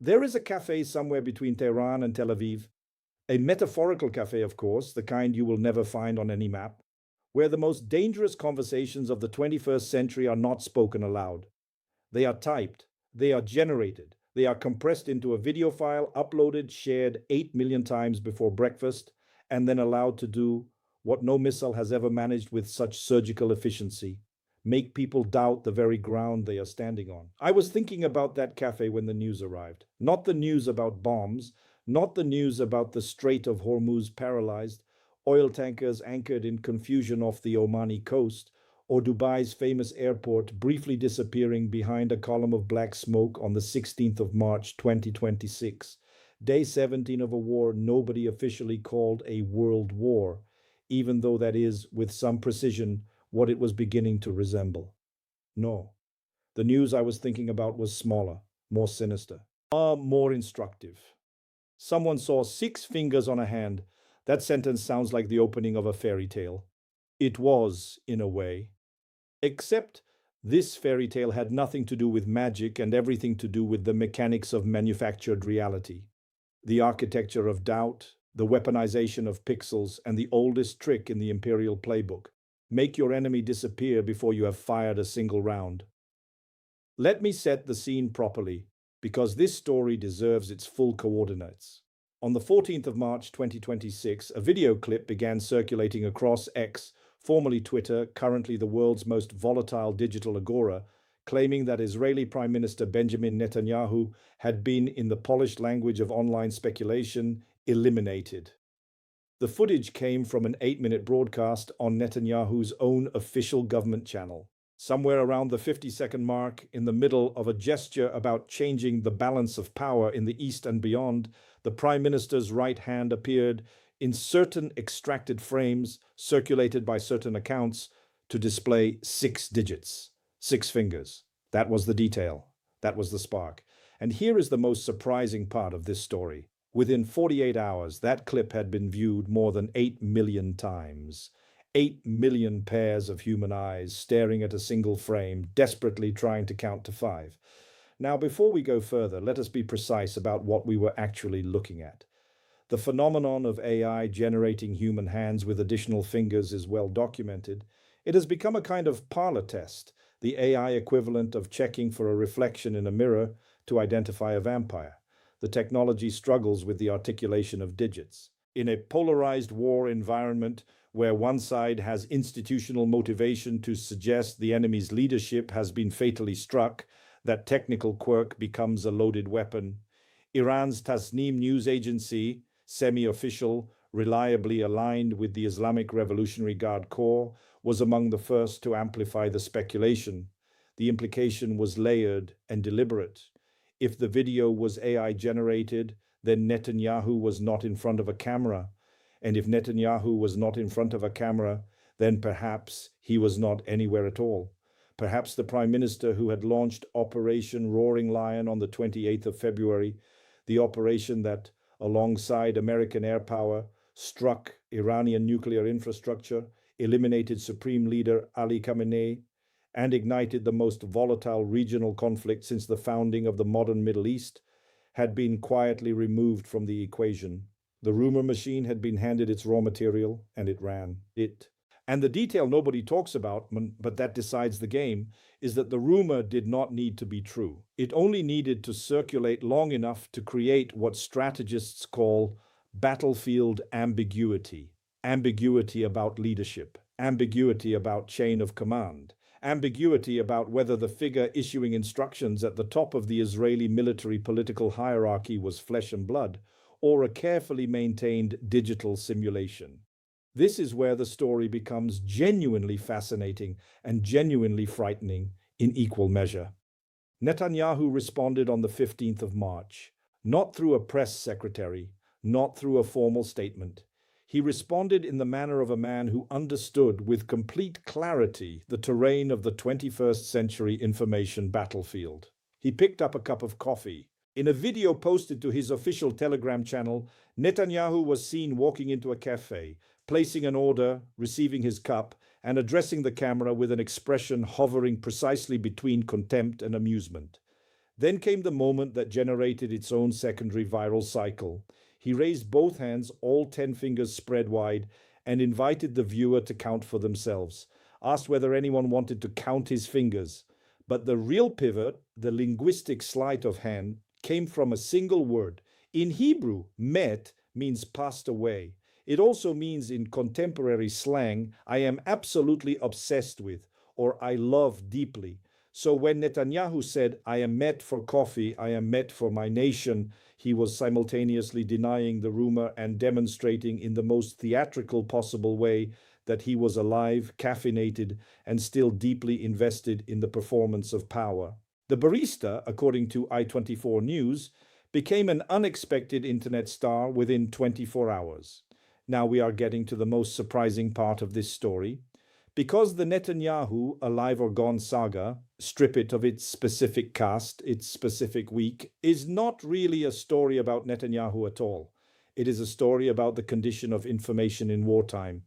There is a cafe somewhere between Tehran and Tel Aviv, a metaphorical cafe, of course, the kind you will never find on any map, where the most dangerous conversations of the 21st century are not spoken aloud. They are typed, they are generated, they are compressed into a video file, uploaded, shared 8 million times before breakfast, and then allowed to do what no missile has ever managed with such surgical efficiency: make people doubt the very ground they are standing on. I was thinking about that cafe when the news arrived. Not the news about bombs, not the news about the Strait of Hormuz paralyzed, oil tankers anchored in confusion off the Omani coast, or Dubai's famous airport briefly disappearing behind a column of black smoke on the 16th of March 2026, day 17 of a war nobody officially called a world war, even though that is, with some precision, what it was beginning to resemble. No, the news I was thinking about was smaller, more sinister, more instructive. Someone saw 6 fingers on a hand. That sentence sounds like the opening of a fairy tale. It was, in a way. Except this fairy tale had nothing to do with magic and everything to do with the mechanics of manufactured reality. The architecture of doubt, the weaponization of pixels, and the oldest trick in the Imperial playbook: make your enemy disappear before you have fired a single round. Let me set the scene properly, because this story deserves its full coordinates. On the 14th of March 2026, a video clip began circulating across X, formerly Twitter, currently the world's most volatile digital agora, claiming that Israeli Prime Minister Benjamin Netanyahu had been, in the polished language of online speculation, eliminated. The footage came from an 8-minute broadcast on Netanyahu's own official government channel. Somewhere around the 50-second mark, in the middle of a gesture about changing the balance of power in the East and beyond, the Prime Minister's right hand appeared in certain extracted frames circulated by certain accounts to display 6 digits, 6 fingers. That was the detail. That was the spark. And here is the most surprising part of this story. Within 48 hours, that clip had been viewed more than 8 million times. 8 million pairs of human eyes staring at a single frame, desperately trying to count to 5. Now, before we go further, let us be precise about what we were actually looking at. The phenomenon of AI generating human hands with additional fingers is well documented. It has become a kind of parlor test, the AI equivalent of checking for a reflection in a mirror to identify a vampire. The technology struggles with the articulation of digits. In a polarized war environment where one side has institutional motivation to suggest the enemy's leadership has been fatally struck, that technical quirk becomes a loaded weapon. Iran's Tasnim news agency, semi-official, reliably aligned with the Islamic Revolutionary Guard Corps, was among the first to amplify the speculation. The implication was layered and deliberate. If the video was AI generated, then Netanyahu was not in front of a camera. And if Netanyahu was not in front of a camera, then perhaps he was not anywhere at all. Perhaps the Prime Minister who had launched Operation Roaring Lion on the 28th of February, the operation that, alongside American air power, struck Iranian nuclear infrastructure, eliminated Supreme Leader Ali Khamenei, and ignited the most volatile regional conflict since the founding of the modern Middle East, had been quietly removed from the equation. The rumor machine had been handed its raw material, and it ran. And the detail nobody talks about, but that decides the game, is that the rumor did not need to be true. It only needed to circulate long enough to create what strategists call battlefield ambiguity. Ambiguity about leadership, ambiguity about chain of command, ambiguity about whether the figure issuing instructions at the top of the Israeli military political hierarchy was flesh and blood, or a carefully maintained digital simulation. This is where the story becomes genuinely fascinating and genuinely frightening in equal measure. Netanyahu responded on the 15th of March, not through a press secretary, not through a formal statement. He responded in the manner of a man who understood with complete clarity the terrain of the 21st century information battlefield. He picked up a cup of coffee. In a video posted to his official Telegram channel, Netanyahu was seen walking into a cafe, placing an order, receiving his cup, and addressing the camera with an expression hovering precisely between contempt and amusement. Then came the moment that generated its own secondary viral cycle. He raised both hands, all 10 fingers spread wide, and invited the viewer to count for themselves, asked whether anyone wanted to count his fingers. But the real pivot, the linguistic sleight of hand, came from a single word. In Hebrew, met means passed away. It also means in contemporary slang, I am absolutely obsessed with, or I love deeply. So when Netanyahu said, I am met for coffee, I am met for my nation, he was simultaneously denying the rumor and demonstrating in the most theatrical possible way that he was alive, caffeinated, and still deeply invested in the performance of power. The barista, according to I-24 News, became an unexpected internet star within 24 hours. Now we are getting to the most surprising part of this story. Because the Netanyahu Alive or Gone saga, strip it of its specific cast, its specific week, is not really a story about Netanyahu at all. It is a story about the condition of information in wartime,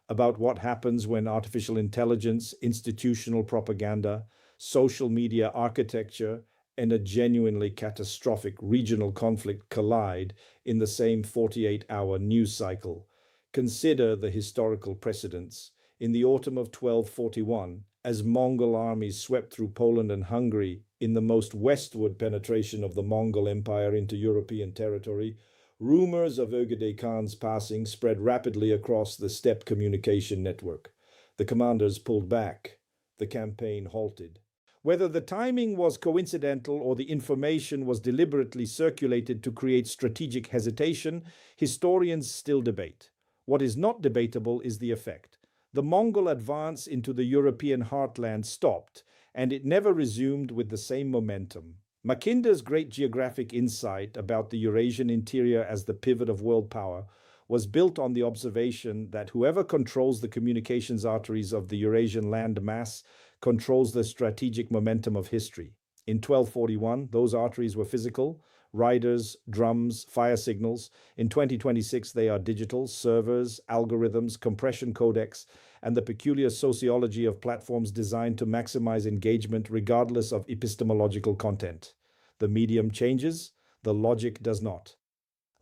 about what happens when artificial intelligence, institutional propaganda, social media architecture, and a genuinely catastrophic regional conflict collide in the same 48-hour news cycle. Consider the historical precedents. In the autumn of 1241, as Mongol armies swept through Poland and Hungary in the most westward penetration of the Mongol Empire into European territory, rumors of Ögedei Khan's passing spread rapidly across the steppe communication network. The commanders pulled back. The campaign halted. Whether the timing was coincidental or the information was deliberately circulated to create strategic hesitation, historians still debate. What is not debatable is the effect. The Mongol advance into the European heartland stopped, and it never resumed with the same momentum. Mackinder's great geographic insight about the Eurasian interior as the pivot of world power was built on the observation that whoever controls the communications arteries of the Eurasian land mass controls the strategic momentum of history. In 1241, those arteries were physical, riders, drums, fire signals. In 2026, they are digital, servers, algorithms, compression codecs, and the peculiar sociology of platforms designed to maximize engagement regardless of epistemological content. The medium changes, the logic does not.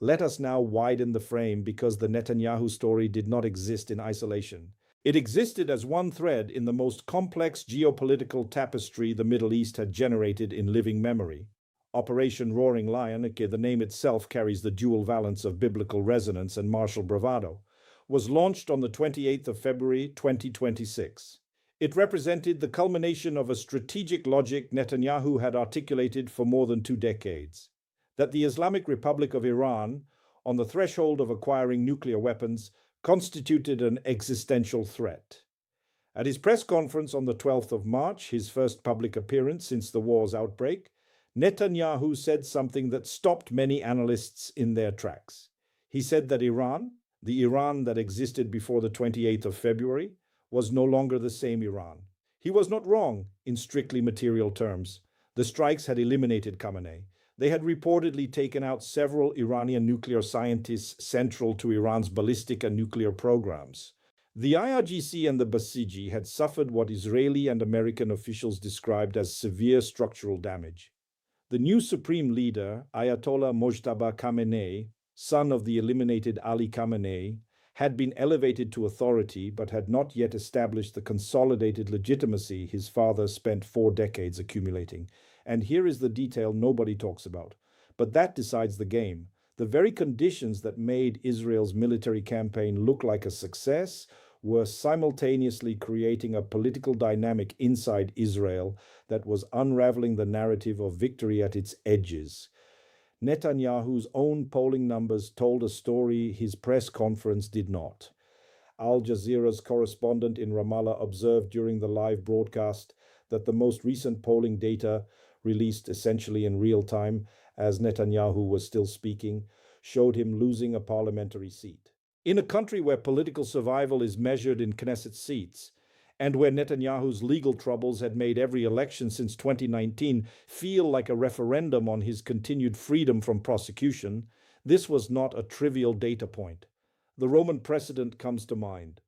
Let us now widen the frame because the Netanyahu story did not exist in isolation. It existed as one thread in the most complex geopolitical tapestry the Middle East had generated in living memory. Operation Roaring Lion, the name itself carries the dual valence of biblical resonance and martial bravado, was launched on the 28th of February 2026. It represented the culmination of a strategic logic Netanyahu had articulated for more than 2 decades, that the Islamic Republic of Iran, on the threshold of acquiring nuclear weapons, constituted an existential threat. At his press conference on the 12th of March, his first public appearance since the war's outbreak, Netanyahu said something that stopped many analysts in their tracks. He said that Iran, the Iran that existed before the 28th of February, was no longer the same Iran. He was not wrong in strictly material terms. The strikes had eliminated Khamenei. They had reportedly taken out several Iranian nuclear scientists central to Iran's ballistic and nuclear programs. The IRGC and the Basiji had suffered what Israeli and American officials described as severe structural damage. The new supreme leader, Ayatollah Mojtaba Khamenei, son of the eliminated Ali Khamenei, had been elevated to authority but had not yet established the consolidated legitimacy his father spent 4 decades accumulating. And here is the detail nobody talks about. But that decides the game. The very conditions that made Israel's military campaign look like a success were simultaneously creating a political dynamic inside Israel that was unraveling the narrative of victory at its edges. Netanyahu's own polling numbers told a story his press conference did not. Al Jazeera's correspondent in Ramallah observed during the live broadcast that the most recent polling data, released essentially in real time as Netanyahu was still speaking, showed him losing a parliamentary seat. In a country where political survival is measured in Knesset seats, and where Netanyahu's legal troubles had made every election since 2019 feel like a referendum on his continued freedom from prosecution, this was not a trivial data point. The Roman precedent comes to mind.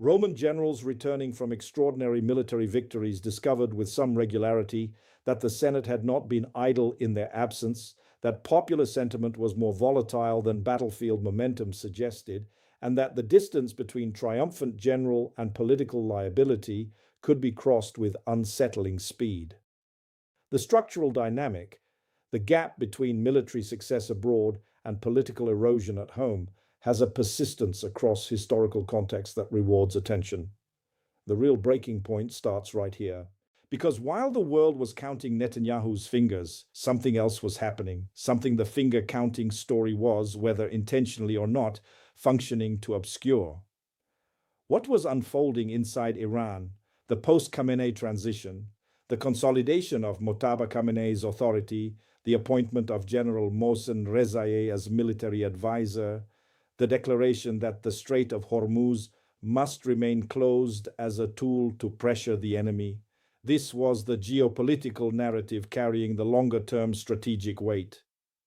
Roman generals returning from extraordinary military victories discovered with some regularity that the Senate had not been idle in their absence, that popular sentiment was more volatile than battlefield momentum suggested, and that the distance between triumphant general and political liability could be crossed with unsettling speed. The structural dynamic, the gap between military success abroad and political erosion at home, has a persistence across historical contexts that rewards attention. The real breaking point starts right here. Because while the world was counting Netanyahu's fingers, something else was happening, something the finger counting story was, whether intentionally or not, functioning to obscure. What was unfolding inside Iran, the post-Khamenei transition, the consolidation of Mojtaba Khamenei's authority, the appointment of General Mohsen Rezaei as military advisor, the declaration that the Strait of Hormuz must remain closed as a tool to pressure the enemy. This was the geopolitical narrative carrying the longer-term strategic weight.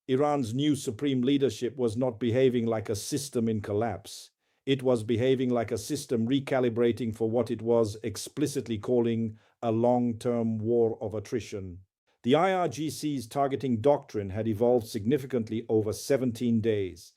Iran's new supreme leadership was not behaving like a system in collapse. It was behaving like a system recalibrating for what it was explicitly calling a long-term war of attrition. The IRGC's targeting doctrine had evolved significantly over 17 days.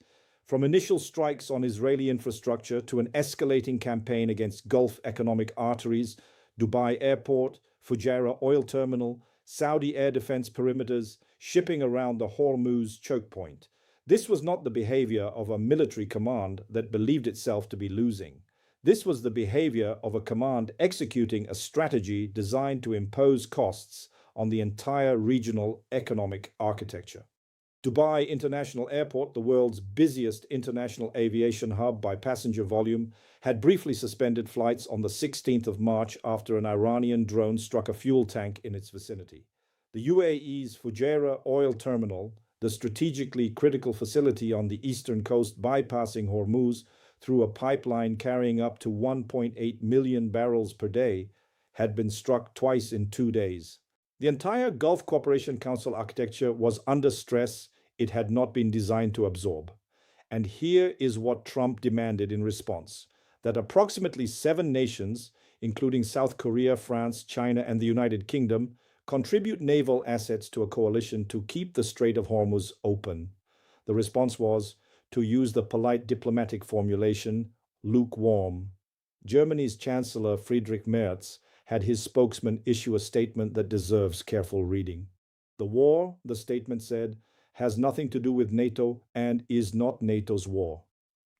From initial strikes on Israeli infrastructure to an escalating campaign against Gulf economic arteries, Dubai airport, Fujairah oil terminal, Saudi air defense perimeters, shipping around the Hormuz choke point. This was not the behavior of a military command that believed itself to be losing. This was the behavior of a command executing a strategy designed to impose costs on the entire regional economic architecture. Dubai International Airport, the world's busiest international aviation hub by passenger volume, had briefly suspended flights on the 16th of March after an Iranian drone struck a fuel tank in its vicinity. The UAE's Fujairah oil terminal, the strategically critical facility on the eastern coast bypassing Hormuz through a pipeline carrying up to 1.8 million barrels per day, had been struck twice in 2 days. The entire Gulf Cooperation Council architecture was under stress it had not been designed to absorb. And here is what Trump demanded in response: that approximately 7 nations, including South Korea, France, China, and the United Kingdom, contribute naval assets to a coalition to keep the Strait of Hormuz open. The response was, to use the polite diplomatic formulation, lukewarm. Germany's Chancellor Friedrich Merz had his spokesman issue a statement that deserves careful reading. The war, the statement said, has nothing to do with NATO and is not NATO's war.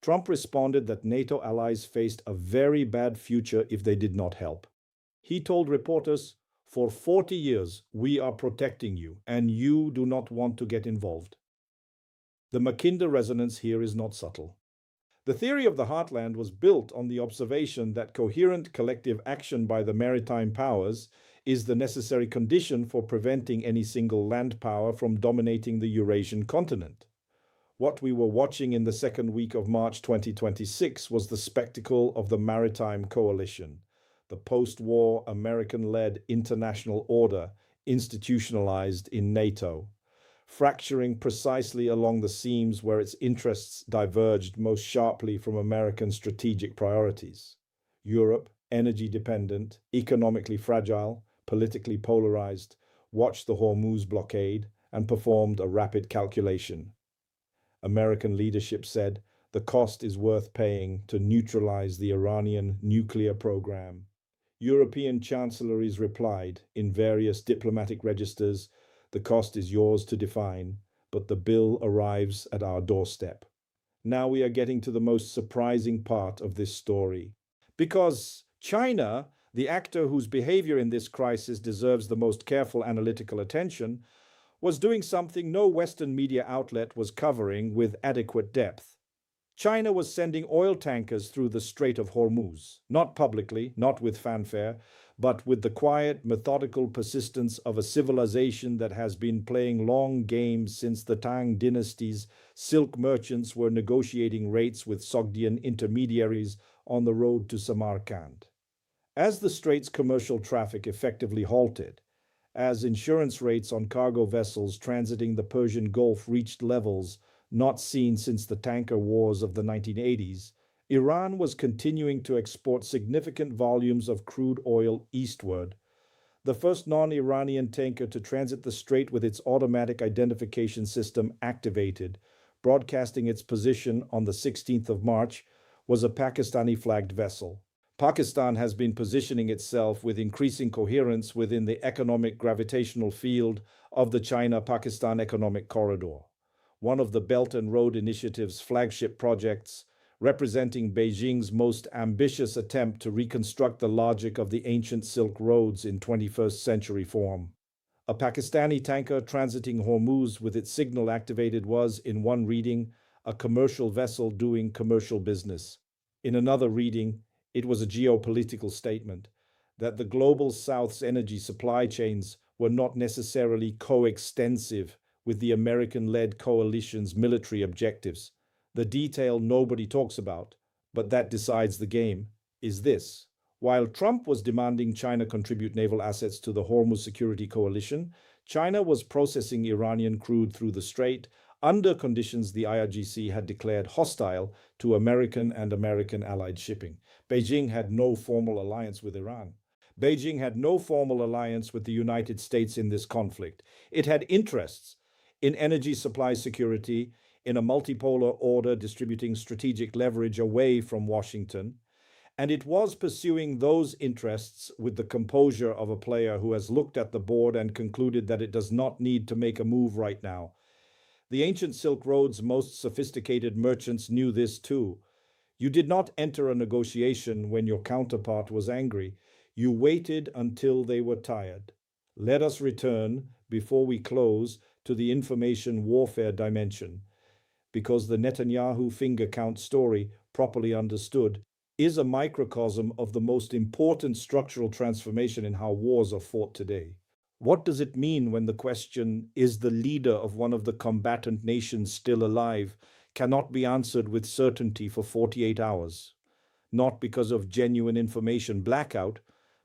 Trump responded that NATO allies faced a very bad future if they did not help. He told reporters, "For 40 years, we are protecting you, and you do not want to get involved." The Mackinder resonance here is not subtle. The theory of the heartland was built on the observation that coherent collective action by the maritime powers is the necessary condition for preventing any single land power from dominating the Eurasian continent. What we were watching in the second week of March 2026 was the spectacle of the Maritime Coalition, the post-war American-led international order institutionalized in NATO, fracturing precisely along the seams where its interests diverged most sharply from American strategic priorities. Europe, energy-dependent, economically fragile, politically polarized, watched the Hormuz blockade and performed a rapid calculation. American leadership said the cost is worth paying to neutralize the Iranian nuclear program. European chancelleries replied in various diplomatic registers, the cost is yours to define, but the bill arrives at our doorstep. Now we are getting to the most surprising part of this story. Because China, the actor whose behavior in this crisis deserves the most careful analytical attention, was doing something no Western media outlet was covering with adequate depth. China was sending oil tankers through the Strait of Hormuz, not publicly, not with fanfare, but with the quiet, methodical persistence of a civilization that has been playing long games since the Tang dynasty's silk merchants were negotiating rates with Sogdian intermediaries on the road to Samarkand. As the strait's commercial traffic effectively halted, as insurance rates on cargo vessels transiting the Persian Gulf reached levels not seen since the tanker wars of the 1980s, Iran was continuing to export significant volumes of crude oil eastward. The first non Iranian tanker to transit the strait with its automatic identification system activated, broadcasting its position on the 16th of March, was a Pakistani flagged vessel. Pakistan has been positioning itself with increasing coherence within the economic gravitational field of the China Pakistan Economic Corridor, one of the Belt and Road Initiative's flagship projects, representing Beijing's most ambitious attempt to reconstruct the logic of the ancient Silk Roads in 21st century form. A Pakistani tanker transiting Hormuz with its signal activated was, in one reading, a commercial vessel doing commercial business. In another reading, it was a geopolitical statement that the global South's energy supply chains were not necessarily coextensive with the American led coalition's military objectives. The detail nobody talks about, but that decides the game, is this. While Trump was demanding China contribute naval assets to the Hormuz Security Coalition, China was processing Iranian crude through the strait under conditions the IRGC had declared hostile to American and American allied shipping. Beijing had no formal alliance with Iran. Beijing had no formal alliance with the United States in this conflict. It had interests in energy supply security, in a multipolar order distributing strategic leverage away from Washington, and it was pursuing those interests with the composure of a player who has looked at the board and concluded that it does not need to make a move right now. The ancient Silk Road's most sophisticated merchants knew this too. You did not enter a negotiation when your counterpart was angry. You waited until they were tired. Let us return, before we close, to the information warfare dimension, because the Netanyahu finger count story, properly understood, is a microcosm of the most important structural transformation in how wars are fought today. What does it mean when the question, is the leader of one of the combatant nations still alive, cannot be answered with certainty for 48 hours? Not because of genuine information blackout,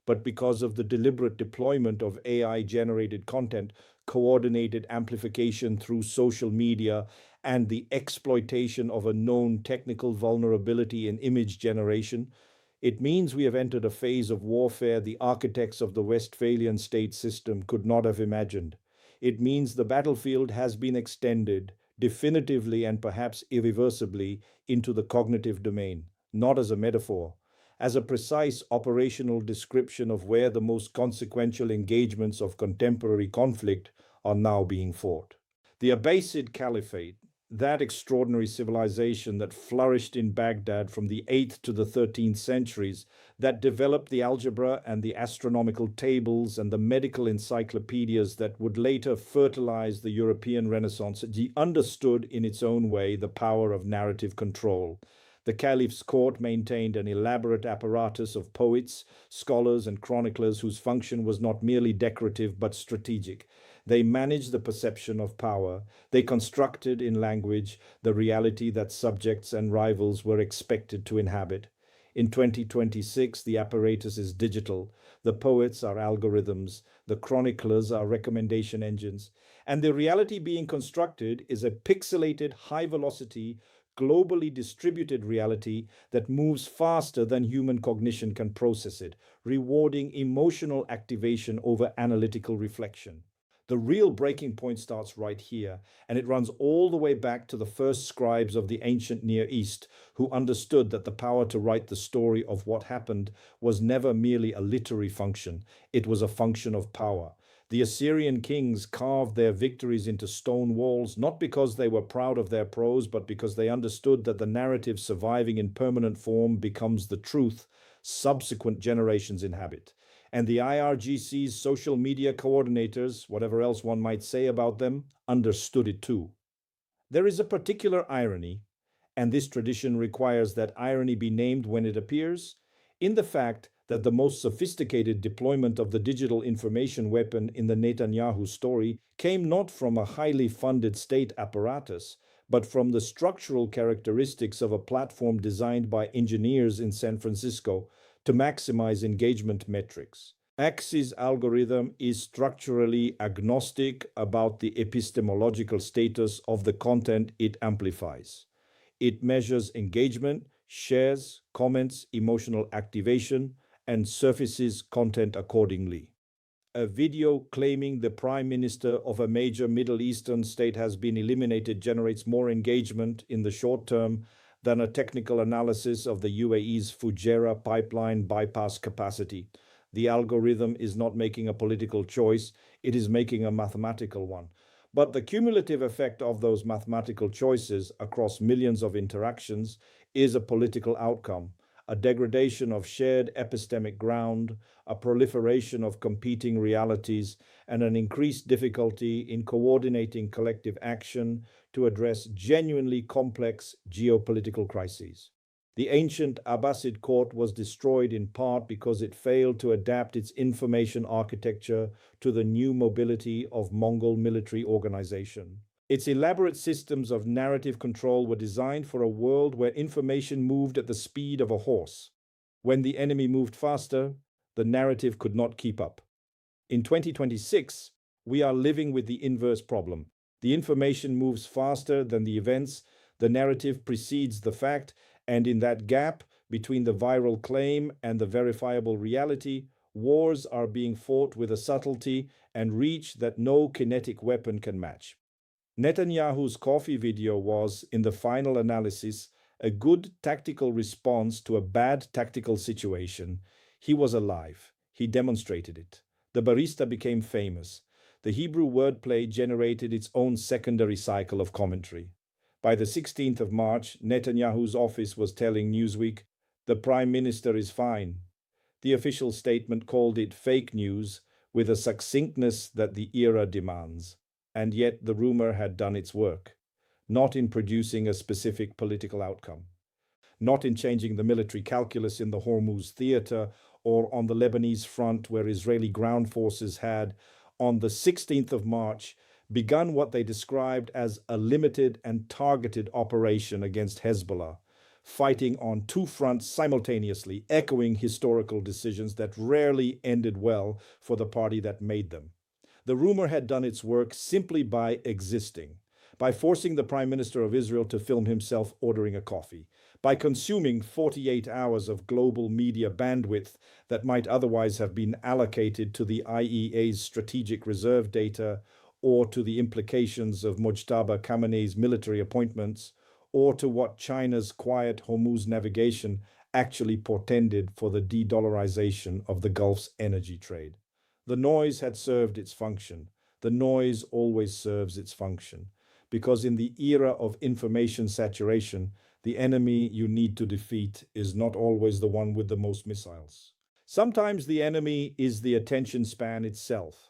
but because of the deliberate deployment of AI-generated content, coordinated amplification through social media, and the exploitation of a known technical vulnerability in image generation. It means we have entered a phase of warfare the architects of the Westphalian state system could not have imagined. It means the battlefield has been extended, definitively and perhaps irreversibly, into the cognitive domain, not as a metaphor, as a precise operational description of where the most consequential engagements of contemporary conflict are now being fought. The Abbasid Caliphate, that extraordinary civilization that flourished in Baghdad from the 8th to the 13th centuries, that developed the algebra and the astronomical tables and the medical encyclopedias that would later fertilize the European Renaissance, understood in its own way the power of narrative control. The Caliph's court maintained an elaborate apparatus of poets, scholars, and chroniclers whose function was not merely decorative but strategic. They managed the perception of power. They constructed in language the reality that subjects and rivals were expected to inhabit. In 2026, the apparatus is digital. The poets are algorithms. The chroniclers are recommendation engines. And the reality being constructed is a pixelated, high-velocity, globally distributed reality that moves faster than human cognition can process it, rewarding emotional activation over analytical reflection. The real breaking point starts right here, and it runs all the way back to the first scribes of the ancient Near East, who understood that the power to write the story of what happened was never merely a literary function, it was a function of power. The Assyrian kings carved their victories into stone walls, not because they were proud of their prose, but because they understood that the narrative surviving in permanent form becomes the truth subsequent generations inhabit. And the IRGC's social media coordinators, whatever else one might say about them, understood it too. There is a particular irony, and this tradition requires that irony be named when it appears, in the fact that the most sophisticated deployment of the digital information weapon in the Netanyahu story came not from a highly funded state apparatus, but from the structural characteristics of a platform designed by engineers in San Francisco to maximize engagement metrics. Axis algorithm is structurally agnostic about the epistemological status of the content it amplifies. It measures engagement, shares, comments, emotional activation, and surfaces content accordingly. A video claiming the prime minister of a major Middle Eastern state has been eliminated generates more engagement in the short term than a technical analysis of the UAE's Fujairah pipeline bypass capacity. The algorithm is not making a political choice, it is making a mathematical one. But the cumulative effect of those mathematical choices across millions of interactions is a political outcome, a degradation of shared epistemic ground, a proliferation of competing realities, and an increased difficulty in coordinating collective action to address genuinely complex geopolitical crises. The ancient Abbasid court was destroyed in part because it failed to adapt its information architecture to the new mobility of Mongol military organization. Its elaborate systems of narrative control were designed for a world where information moved at the speed of a horse. When the enemy moved faster, the narrative could not keep up. In 2026, we are living with the inverse problem. The information moves faster than the events, the narrative precedes the fact, and in that gap between the viral claim and the verifiable reality, wars are being fought with a subtlety and reach that no kinetic weapon can match. Netanyahu's coffee video was, in the final analysis, a good tactical response to a bad tactical situation. He was alive. He demonstrated it. The barista became famous. The Hebrew wordplay generated its own secondary cycle of commentary. By the 16th of March, Netanyahu's office was telling Newsweek, "The Prime Minister is fine." The official statement called it fake news with a succinctness that the era demands. And yet the rumor had done its work, not in producing a specific political outcome, not in changing the military calculus in the Hormuz theater or on the Lebanese front where Israeli ground forces had, on the 16th of March, begun what they described as a limited and targeted operation against Hezbollah, fighting on two fronts simultaneously, echoing historical decisions that rarely ended well for the party that made them. The rumor had done its work simply by existing, by forcing the Prime Minister of Israel to film himself ordering a coffee, by consuming 48 hours of global media bandwidth that might otherwise have been allocated to the IEA's strategic reserve data or to the implications of Mojtaba Khamenei's military appointments, or to what China's quiet Hormuz navigation actually portended for the de-dollarization of the Gulf's energy trade. The noise had served its function. The noise always serves its function, because in the era of information saturation, the enemy you need to defeat is not always the one with the most missiles. Sometimes the enemy is the attention span itself.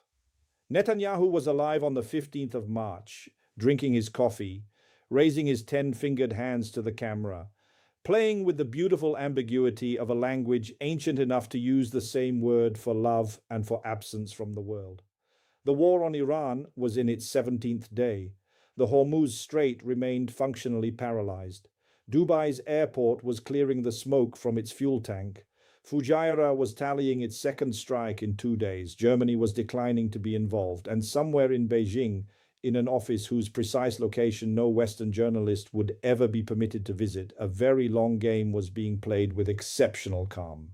Netanyahu was alive on the 15th of March, drinking his coffee, raising his 10-fingered hands to the camera, playing with the beautiful ambiguity of a language ancient enough to use the same word for love and for absence from the world. The war on Iran was in its 17th day. The Hormuz Strait remained functionally paralyzed. Dubai's airport was clearing the smoke from its fuel tank. Fujairah was tallying its second strike in 2 days. Germany was declining to be involved. And somewhere in Beijing, in an office whose precise location no Western journalist would ever be permitted to visit, a very long game was being played with exceptional calm.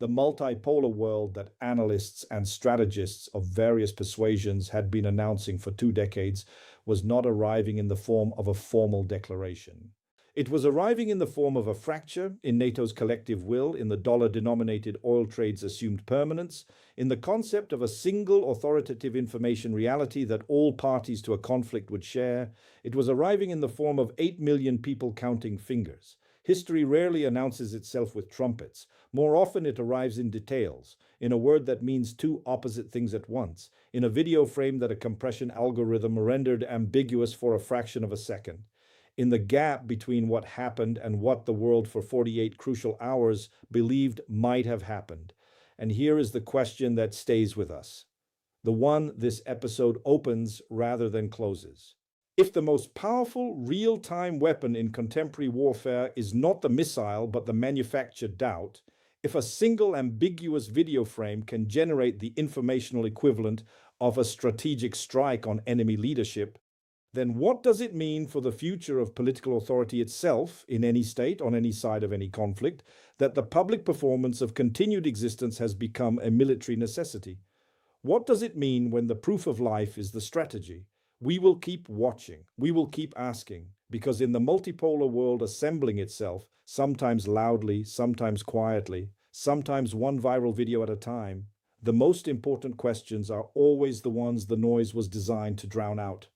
The multipolar world that analysts and strategists of various persuasions had been announcing for 2 decades was not arriving in the form of a formal declaration. It was arriving in the form of a fracture in NATO's collective will, in the dollar-denominated oil trade's assumed permanence, in the concept of a single authoritative information reality that all parties to a conflict would share. It was arriving in the form of 8 million people counting fingers. History rarely announces itself with trumpets. More often it arrives in details, in a word that means two opposite things at once, in a video frame that a compression algorithm rendered ambiguous for a fraction of a second, in the gap between what happened and what the world for 48 crucial hours believed might have happened. And here is the question that stays with us, the one this episode opens rather than closes. If the most powerful real-time weapon in contemporary warfare is not the missile but the manufactured doubt, if a single ambiguous video frame can generate the informational equivalent of a strategic strike on enemy leadership, then what does it mean for the future of political authority itself in any state, on any side of any conflict, that the public performance of continued existence has become a military necessity? What does it mean when the proof of life is the strategy? We will keep watching, we will keep asking, because in the multipolar world assembling itself, sometimes loudly, sometimes quietly, sometimes one viral video at a time, the most important questions are always the ones the noise was designed to drown out.